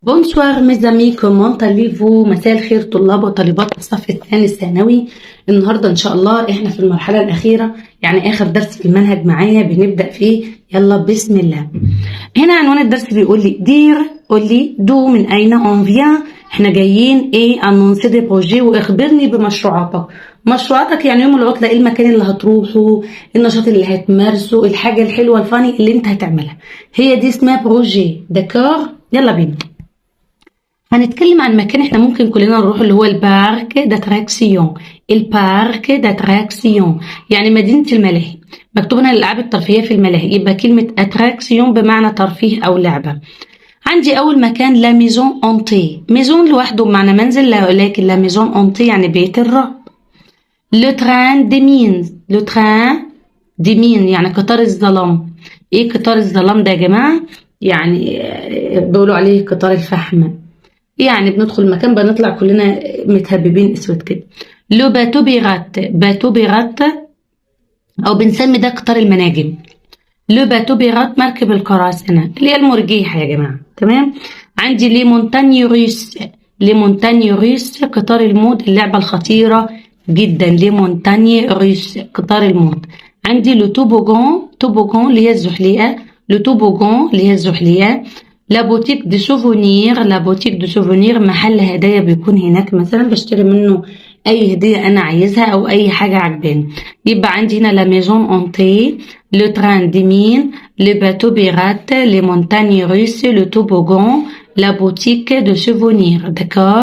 بونسوار ميزامي كومون allez-vous. مساء الخير طلاب وطالبات الصف الثاني الثانوي. النهارده ان شاء الله احنا في المرحله الاخيره، يعني اخر درس في المنهج معايا بنبدا فيه. يلا بسم الله. هنا عنوان الدرس بيقول لي دير، قول لي دو من اين اون فيان، احنا جايين ايه انونسي دي بروجي، واخبرني بمشروعاتك. مشروعاتك يعني يوم العطله، ايه المكان اللي هتروحه، النشاط اللي هتمارسه، الحاجه الحلوه الفاني اللي انت هتعملها، هي دي اسمها بروجي. داكور، يلا بينا. هنتكلم عن مكان احنا ممكن كلنا نروح، اللي هو البارك داتراكسيون. البارك داتراكسيون يعني مدينة الملاهي. مكتوب هنا الألعاب الترفيهية في الملاهي، يبقى كلمة اتراكسيون بمعنى ترفيه أو لعبة. عندي أول مكان لا ميزون أونتي. ميزون لوحده بمعنى منزل، لكن لا ميزون أونتي يعني بيت الرب. لو تران دي مين، لو تران دي مين يعني قطار الظلام. ايه قطار الظلام ده يا جماعة؟ يعني بيقولوا عليه قطار الفحم. يعني بندخل مكان بنطلع كلنا متهببين اسود كده. لو باتو بيغات، باتو بيغات او بنسمي ده قطار المناجم. لو باتو بيغات مركب القراصنة اللي هي المرجيحة يا جماعة، تمام. عندي لي مونتاني روس، لي مونتاني روس قطار الموت، اللعبة الخطيرة جدا. لي مونتاني روس قطار الموت. عندي لو توبوغون، توبوغون اللي هي الزحليقة، لو توبوغون اللي هي الزحليقة. لا بوتيك دو سوفونير، لا بوتيك دو سوفونير محل هدايا بيكون هناك، مثلا بشتري منه اي هديه انا عايزها او اي حاجه عجباني. يبقى عندي هنا لا ميزون اونتي، لو تران دي مين، لو باتو بيرات، لي مونتاني روس، لو توبوغون، لا بوتيك دو سوفونير. داكور.